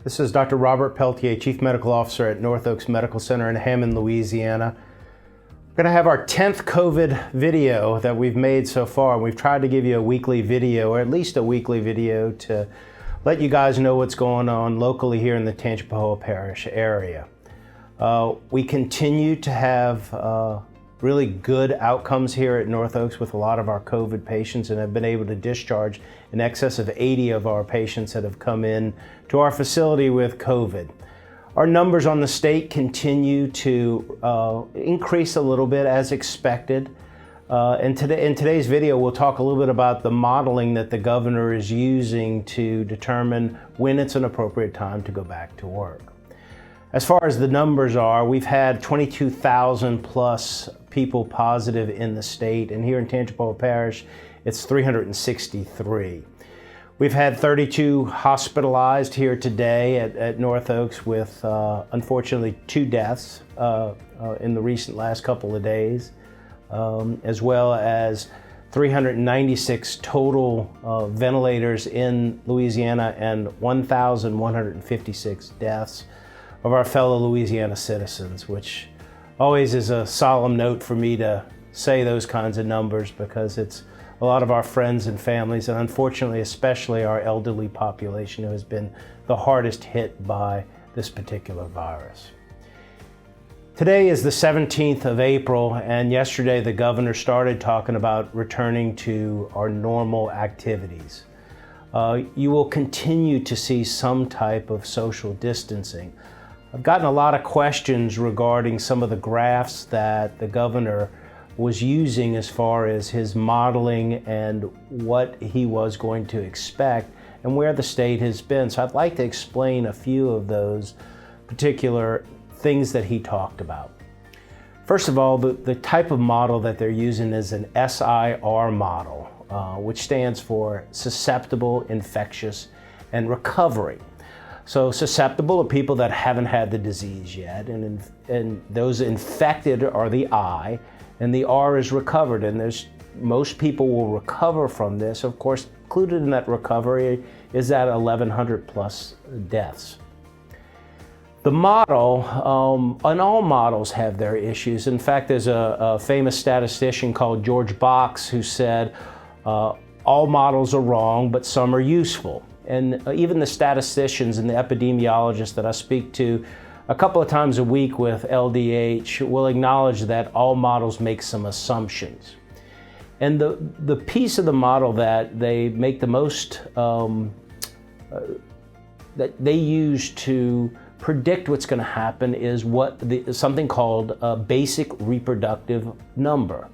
This is Dr. Robert Peltier, Chief Medical Officer at North Oaks Medical Center in Hammond, Louisiana. We're going to have our 10th COVID video that we've made so far. We've tried to give you a weekly video, or at least a weekly video, to let you guys know what's going on locally here in the Tangipahoa Parish area. We continue to have really good outcomes here at North Oaks with a lot of our COVID patients, and have been able to discharge in excess of 80 of our patients that have come in to our facility with COVID. Our numbers on the state continue to increase a little bit as expected. In today's video, we'll talk a little bit about the modeling that the governor is using to determine when it's an appropriate time to go back to work. As far as the numbers are, we've had 22,000 plus people positive in the state, and here in Tangipahoa Parish, it's 363. We've had 32 hospitalized here today at North Oaks with, unfortunately, 2 deaths in the recent last couple of days, as well as 396 total ventilators in Louisiana and 1,156 deaths of our fellow Louisiana citizens, which always is a solemn note for me to say those kinds of numbers, because it's a lot of our friends and families, and unfortunately especially our elderly population, who has been the hardest hit by this particular virus. Today is the 17th of April, and yesterday the governor started talking about returning to our normal activities. You will continue to see some type of social distancing. I've gotten a lot of questions regarding some of the graphs that the governor was using as far as his modeling and what he was going to expect and where the state has been. So I'd like to explain a few of those particular things that he talked about. First of all, the type of model that they're using is an SIR model, which stands for susceptible, infectious, and recovery. So susceptible are people that haven't had the disease yet, and those infected are the I, and the R is recovered, and most people will recover from this. Of course, included in that recovery is that 1,100 plus deaths. The model, and all models have their issues. In fact, there's a famous statistician called George Box who said, all models are wrong, but some are useful. And even the statisticians and the epidemiologists that I speak to a couple of times a week with LDH will acknowledge that all models make some assumptions. And the piece of the model that they make the most, that they use to predict what's going to happen is something called a basic reproductive number.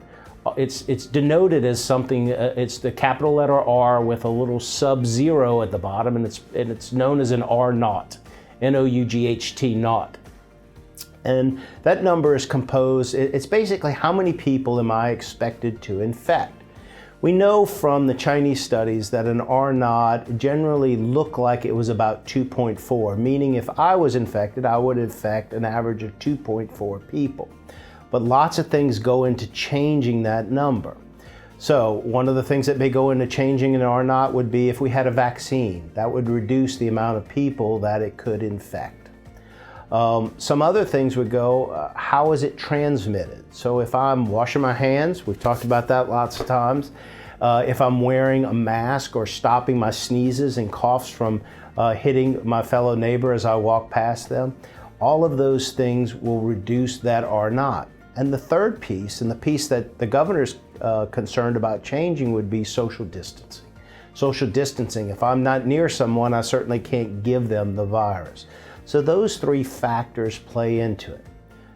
It's denoted as something, it's the capital letter R with a little sub-zero at the bottom, and it's known as an R naught, N-O-U-G-H-T naught. And that number is composed, it's basically how many people am I expected to infect. We know from the Chinese studies that an R naught generally looked like it was about 2.4, meaning if I was infected, I would infect an average of 2.4 people. But lots of things go into changing that number. So one of the things that may go into changing an R naught would be if we had a vaccine. That would reduce the amount of people that it could infect. Some other things would go, how is it transmitted? So if I'm washing my hands, we've talked about that lots of times. If I'm wearing a mask or stopping my sneezes and coughs from hitting my fellow neighbor as I walk past them, all of those things will reduce that R naught. And the third piece, and the piece that the governor's concerned about changing, would be social distancing. Social distancing, if I'm not near someone, I certainly can't give them the virus. So those 3 factors play into it.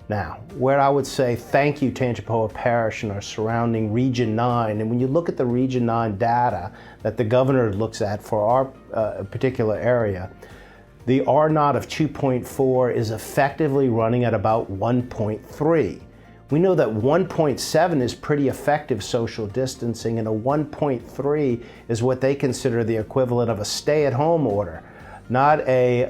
Now, where I would say thank you Tangipahoa Parish and our surrounding Region 9, and when you look at the Region 9 data that the governor looks at for our particular area, the R naught of 2.4 is effectively running at about 1.3. We know that 1.7 is pretty effective social distancing, and a 1.3 is what they consider the equivalent of a stay-at-home order, not a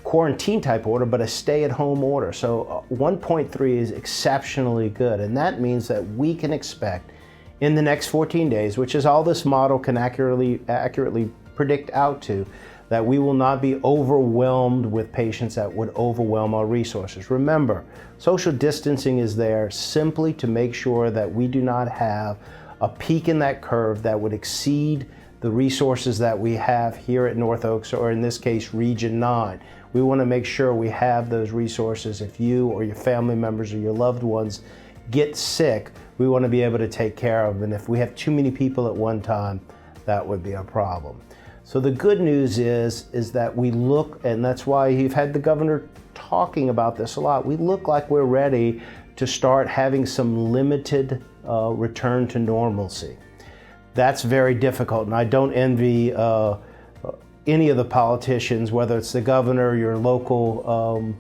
quarantine type order, but a stay-at-home order. So 1.3 is exceptionally good, and that means that we can expect in the next 14 days, which is all this model can accurately predict out to, that we will not be overwhelmed with patients that would overwhelm our resources. Remember, social distancing is there simply to make sure that we do not have a peak in that curve that would exceed the resources that we have here at North Oaks, or in this case, Region 9. We want to make sure we have those resources. If you or your family members or your loved ones get sick, we want to be able to take care of them. And if we have too many people at one time, that would be a problem. So the good news is that we look, and that's why you've had the governor talking about this a lot, we look like we're ready to start having some limited return to normalcy. That's very difficult, and I don't envy any of the politicians, whether it's the governor, your local,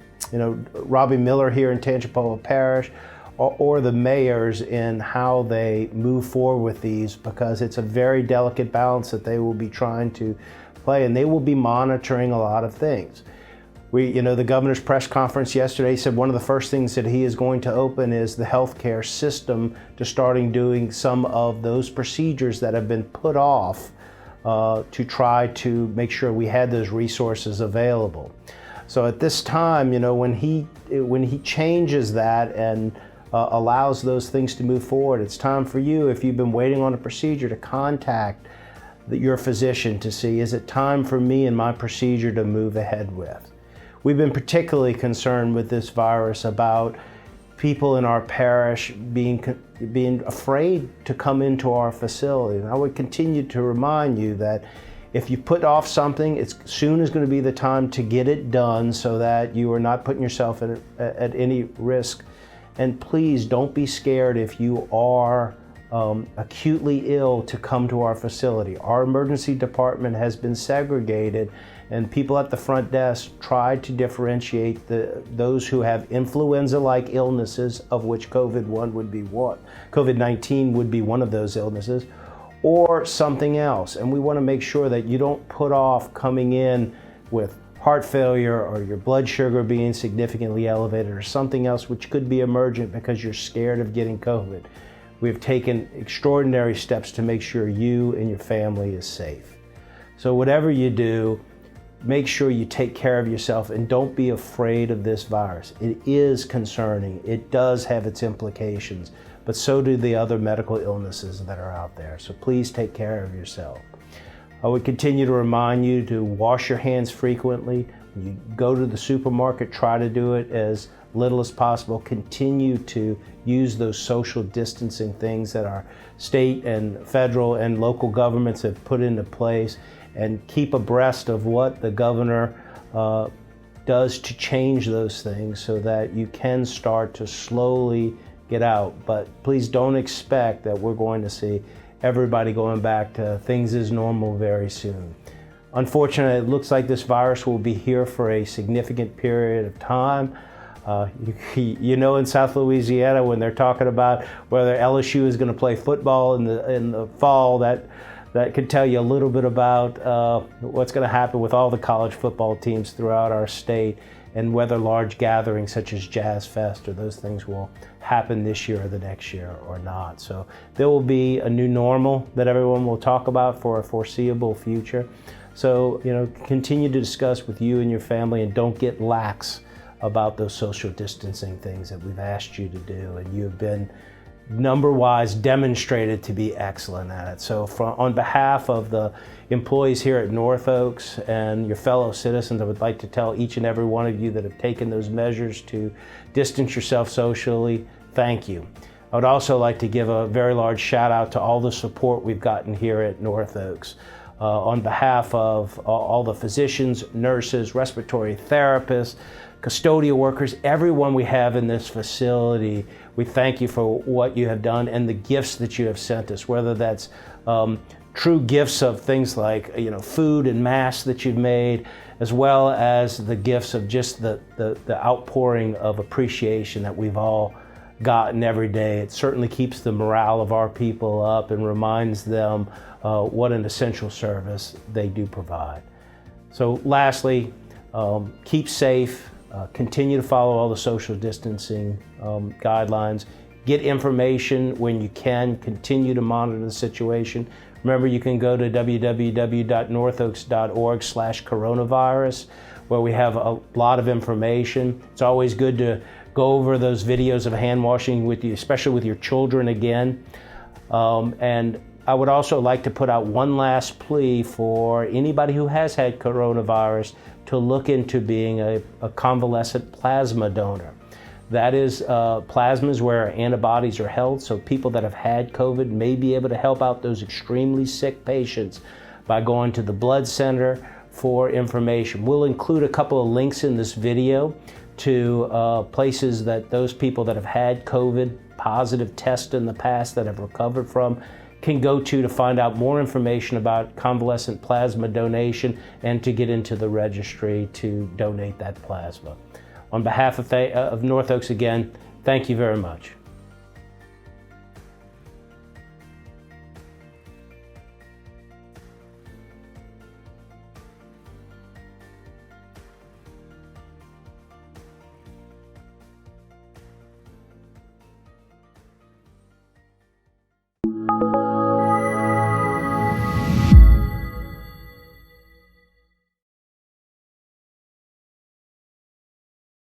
Robbie Miller here in Tangipahoa Parish, or the mayors in how they move forward with these, because it's a very delicate balance that they will be trying to play, and they will be monitoring a lot of things. The governor's press conference yesterday said one of the first things that he is going to open is the healthcare system to starting doing some of those procedures that have been put off to try to make sure we had those resources available. So at this time, when he changes that and allows those things to move forward, it's time for you, if you've been waiting on a procedure, to contact your physician to see, is it time for me and my procedure to move ahead with? We've been particularly concerned with this virus about people in our parish being afraid to come into our facility. And I would continue to remind you that if you put off something, it's soon is going to be the time to get it done so that you are not putting yourself at any risk. And please don't be scared if you are acutely ill to come to our facility. Our emergency department has been segregated, and people at the front desk try to differentiate those who have influenza-like illnesses, of which COVID-19 would be one of those illnesses, or something else. And we want to make sure that you don't put off coming in with heart failure or your blood sugar being significantly elevated or something else which could be emergent because you're scared of getting COVID. We've taken extraordinary steps to make sure you and your family is safe. So whatever you do, make sure you take care of yourself and don't be afraid of this virus. It is concerning. It does have its implications, but so do the other medical illnesses that are out there. So please take care of yourself. I would continue to remind you to wash your hands frequently. When you go to the supermarket, try to do it as little as possible. Continue to use those social distancing things that our state and federal and local governments have put into place, and keep abreast of what the governor does to change those things so that you can start to slowly get out. But please don't expect that we're going to see everybody going back to things as normal very soon. Unfortunately, it looks like this virus will be here for a significant period of time. In South Louisiana, when they're talking about whether LSU is going to play football in the fall, that could tell you a little bit about what's going to happen with all the college football teams throughout our state, and whether large gatherings such as Jazz Fest or those things will happen this year or the next year or not. So there will be a new normal that everyone will talk about for a foreseeable future. So, continue to discuss with you and your family, and don't get lax about those social distancing things that we've asked you to do, and you have been number-wise demonstrated to be excellent at it. So on behalf of the employees here at North Oaks and your fellow citizens, I would like to tell each and every one of you that have taken those measures to distance yourself socially, thank you. I would also like to give a very large shout out to all the support we've gotten here at North Oaks. On behalf of all the physicians, nurses, respiratory therapists, custodial workers, everyone we have in this facility, we thank you for what you have done and the gifts that you have sent us, whether that's true gifts of things like food and masks that you've made, as well as the gifts of just the outpouring of appreciation that we've all gotten every day. It certainly keeps the morale of our people up and reminds them what an essential service they do provide. So lastly, keep safe, continue to follow all the social distancing guidelines, Get information when you can. Continue to monitor the situation. Remember, you can go to www.northoaks.org/coronavirus, where we have a lot of information. It's always good to go over those videos of hand washing with you, especially with your children again. And I would also like to put out one last plea for anybody who has had coronavirus to look into being a convalescent plasma donor. That is, plasma is where antibodies are held, so people that have had COVID may be able to help out those extremely sick patients by going to the blood center for information. We'll include a couple of links in this video to places that those people that have had COVID, positive tests in the past that have recovered from, can go to find out more information about convalescent plasma donation and to get into the registry to donate that plasma. On behalf of North Oaks again, thank you very much.